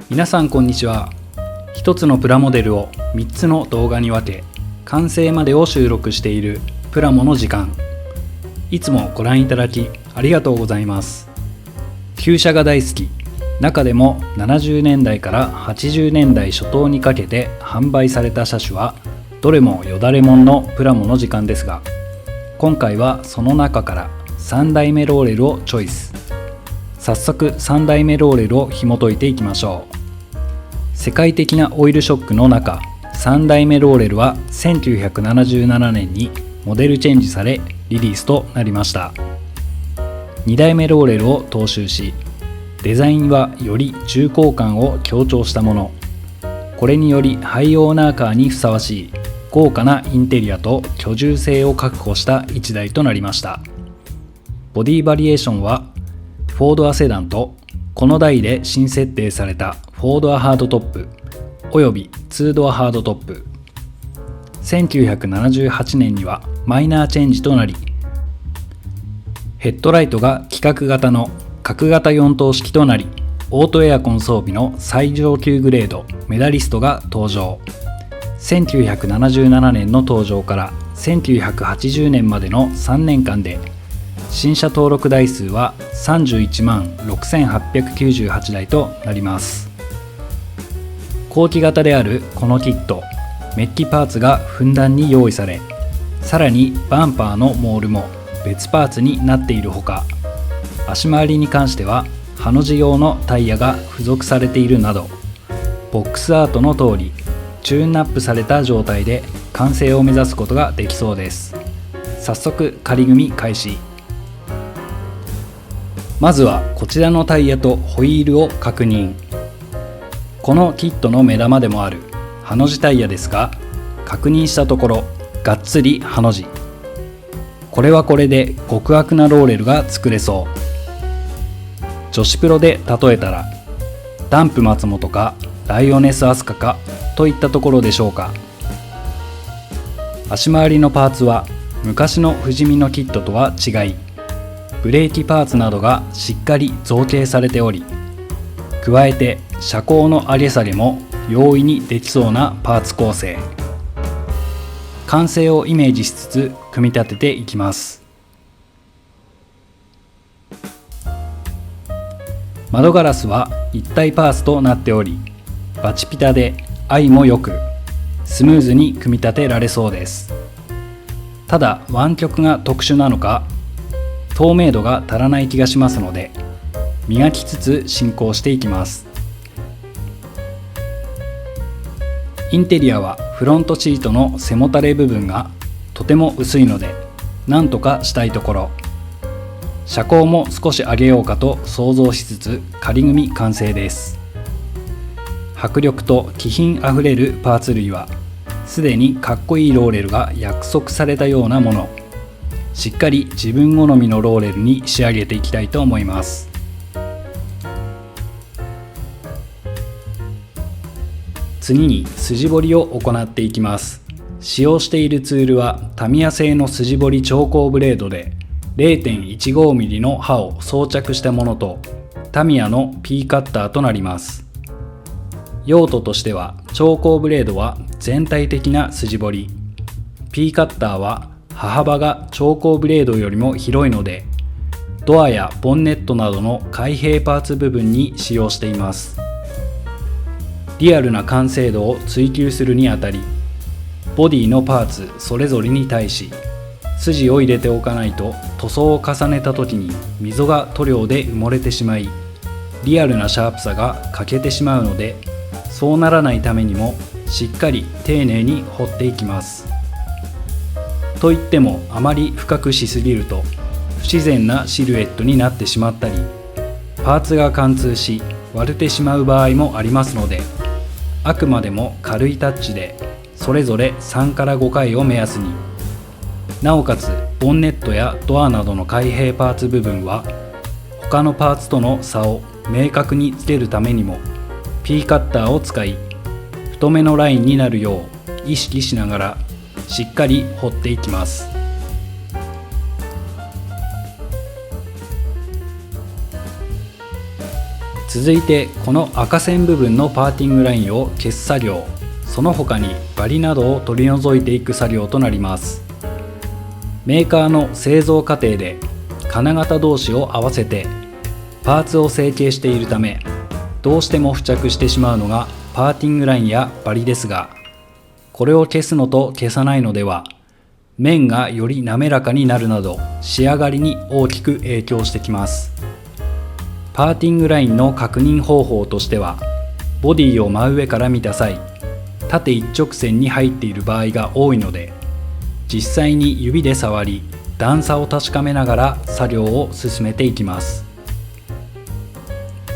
皆さんこんにちは。一つのプラモデルを3つの動画に分け、完成までを収録しているプラモの時間。いつもご覧いただきありがとうございます。旧車が大好き。中でも70年代から80年代初頭にかけて販売された車種はどれもよだれもんのプラモの時間ですが、今回はその中から3代目ローレルをチョイス。早速3代目ローレルを紐解いていきましょう。世界的なオイルショックの中、3代目ローレルは1977年にモデルチェンジされリリースとなりました。2代目ローレルを踏襲し、デザインはより重厚感を強調したもの。これによりハイオーナーカーにふさわしい豪華なインテリアと居住性を確保した1台となりました。ボディバリエーションはフォードアセダンとこの台で新設定されたフォードアハードトップおよび2ドアハードトップ。1978年にはマイナーチェンジとなり、ヘッドライトが規格型の角型4灯式となり、オートエアコン装備の最上級グレードメダリストが登場。1977年の登場から1980年までの3年間で新車登録台数は31万6898台となります。後期型であるこのキット、メッキパーツがふんだんに用意され、さらにバンパーのモールも別パーツになっているほか、足回りに関してはハの字用のタイヤが付属されているなど、ボックスアートの通りチューンアップされた状態で完成を目指すことができそうです。早速仮組み開始。まずはこちらのタイヤとホイールを確認。このキットの目玉でもあるハの字タイヤですが、確認したところがっつりハの字。これはこれで極悪なローレルが作れそう。女子プロで例えたらダンプ松本かライオネスアスカかといったところでしょうか。足回りのパーツは昔の不死身のキットとは違い、ブレーキパーツなどがしっかり造形されており、加えて車高の上げ下げも容易にできそうなパーツ構成。完成をイメージしつつ組み立てていきます。窓ガラスは一体パーツとなっており、バチピタで愛もよくスムーズに組み立てられそうです。ただ湾曲が特殊なのか透明度が足らない気がしますので、磨きつつ進行していきます。インテリアはフロントシートの背もたれ部分がとても薄いのでなんとかしたいところ。車高も少し上げようかと想像しつつ仮組み完成です。迫力と気品あふれるパーツ類はすでにかっこいいローレルが約束されたようなもの。しっかり自分好みのローレルに仕上げていきたいと思います。次に筋彫りを行っていきます。使用しているツールはタミヤ製の筋彫り超高ブレードで 0.15mm の刃を装着したものとタミヤの P カッターとなります。用途としては超高ブレードは全体的な筋彫り、 P カッターは刃幅が超高ブレードよりも広いのでドアやボンネットなどの開閉パーツ部分に使用しています。リアルな完成度を追求するにあたり、ボディのパーツそれぞれに対し筋を入れておかないと塗装を重ねた時に溝が塗料で埋もれてしまい、リアルなシャープさが欠けてしまうので、そうならないためにもしっかり丁寧に彫っていきます。といってもあまり深くしすぎると不自然なシルエットになってしまったり、パーツが貫通し割れてしまう場合もありますので、あくまでも軽いタッチでそれぞれ3から5回を目安に。なおかつボンネットやドアなどの開閉パーツ部分は他のパーツとの差を明確につけるためにも P カッターを使い、太めのラインになるよう意識しながらしっかり彫っていきます。続いてこの赤線部分のパーティングラインを消す作業、その他にバリなどを取り除いていく作業となります。メーカーの製造過程で金型同士を合わせてパーツを成形しているため、どうしても付着してしまうのがパーティングラインやバリですが、これを消すのと消さないのでは面がより滑らかになるなど仕上がりに大きく影響してきます。パーティングラインの確認方法としては、ボディを真上から見た際、縦一直線に入っている場合が多いので、実際に指で触り段差を確かめながら作業を進めていきます。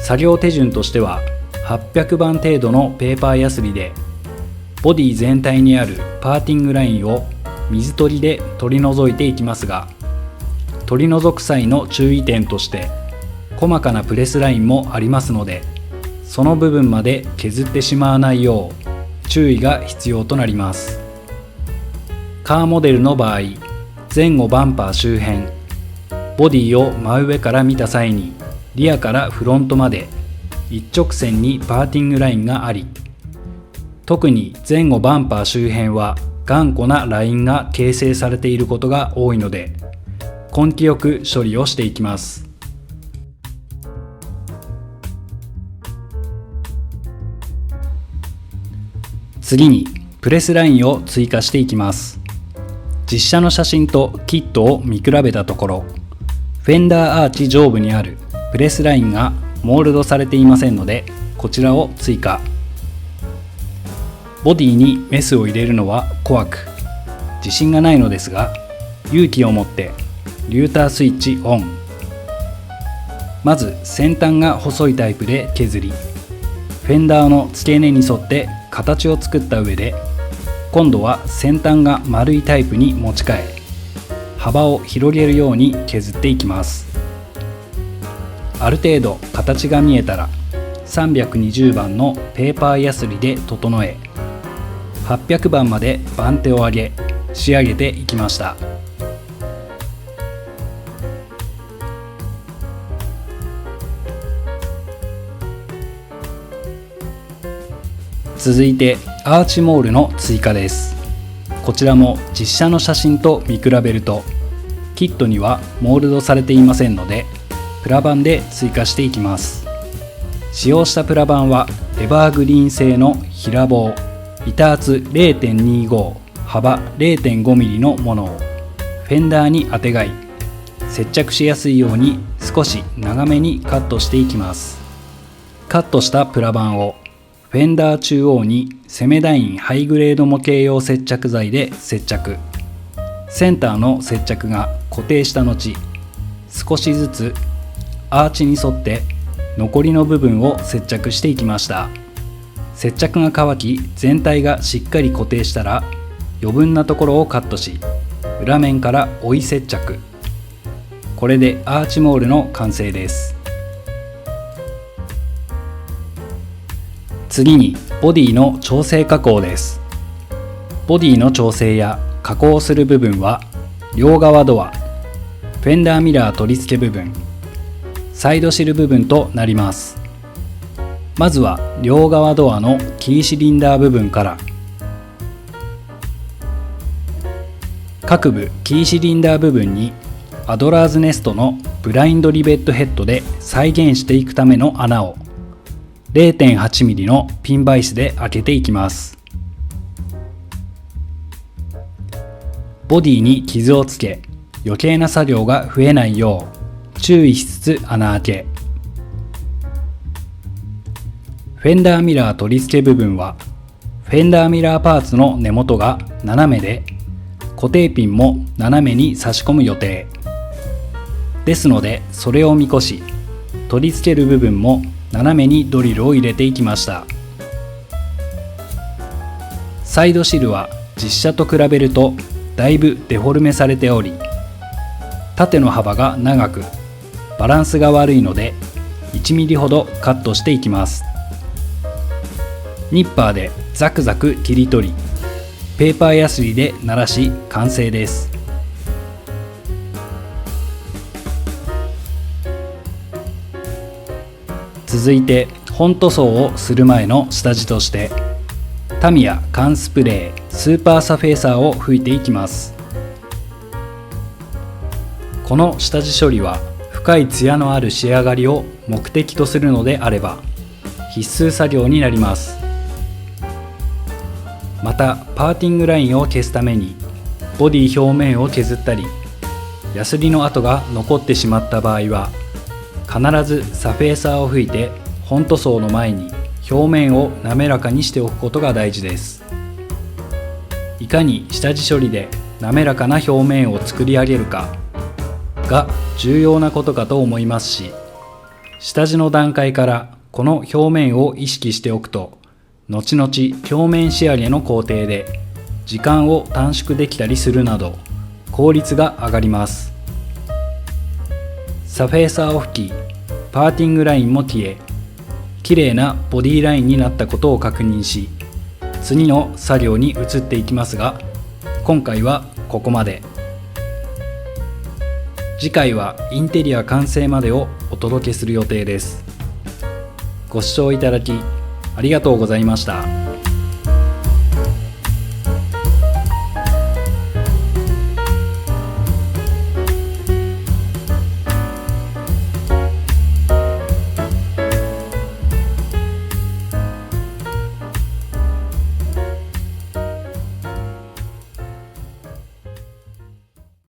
作業手順としては、800番程度のペーパーヤスリでボディ全体にあるパーティングラインを水取りで取り除いていきますが、取り除く際の注意点として細かなプレスラインもありますので、その部分まで削ってしまわないよう注意が必要となります。カーモデルの場合、前後バンパー周辺、ボディを真上から見た際にリアからフロントまで一直線にパーティングラインがあり、特に前後バンパー周辺は頑固なラインが形成されていることが多いので、根気よく処理をしていきます。次にプレスラインを追加していきます。実写の写真とキットを見比べたところ、フェンダーアーチ上部にあるプレスラインがモールドされていませんので、こちらを追加。ボディにメスを入れるのは怖く、自信がないのですが、勇気を持ってリュータースイッチオン。まず先端が細いタイプで削り、フェンダーの付け根に沿って形を作った上で、今度は先端が丸いタイプに持ち替え、幅を広げるように削っていきます。ある程度形が見えたら、320番のペーパーヤスリで整え、800番まで番手を上げ仕上げていきました。続いてアーチモールの追加です。こちらも実写の写真と見比べると、キットにはモールドされていませんので、プラ板で追加していきます。使用したプラ板はエバーグリーン製の平棒、板厚 0.25 幅 0.5mm のものをフェンダーにあてがい、接着しやすいように少し長めにカットしていきます。カットしたプラ板をフェンダー中央にセメダインハイグレード模型用接着剤で接着。センターの接着が固定した後、少しずつアーチに沿って残りの部分を接着していきました。接着が乾き全体がしっかり固定したら、余分なところをカットし、裏面から追い接着。これでアーチモールの完成です。次にボディの調整加工です。ボディの調整や加工する部分は、両側ドア、フェンダーミラー取り付け部分、サイドシル部分となります。まずは両側ドアのキーシリンダー部分から。各部キーシリンダー部分にアドラーズネストのブラインドリベットヘッドで再現していくための穴を 0.8mm のピンバイスで開けていきます。ボディに傷をつけ、余計な作業が増えないよう注意しつつ穴開け。フェンダーミラー取り付け部分は、フェンダーミラーパーツの根元が斜めで、固定ピンも斜めに差し込む予定ですので、それを見越し取り付ける部分も斜めにドリルを入れていきました。サイドシルは実写と比べるとだいぶデフォルメされており、縦の幅が長くバランスが悪いので 1mm ほどカットしていきます。ニッパーでザクザク切り取り、ペーパーヤスリで鳴らし完成です。続いて本塗装をする前の下地としてタミヤ缶スプレースーパーサフェーサーを拭いていきます。この下地処理は深いツヤのある仕上がりを目的とするのであれば必須作業になります。またパーティングラインを消すためにボディ表面を削ったりヤスリの跡が残ってしまった場合は必ずサフェーサーを拭いて本塗装の前に表面を滑らかにしておくことが大事です。いかに下地処理で滑らかな表面を作り上げるかが重要なことかと思いますし、下地の段階からこの表面を意識しておくと後々表面仕上げの工程で時間を短縮できたりするなど効率が上がります。サフェーサーを拭きパーティングラインも消え綺麗なボディラインになったことを確認し次の作業に移っていきますが、今回はここまで。次回はインテリア完成までをお届けする予定です。ご視聴いただきありがとうございました。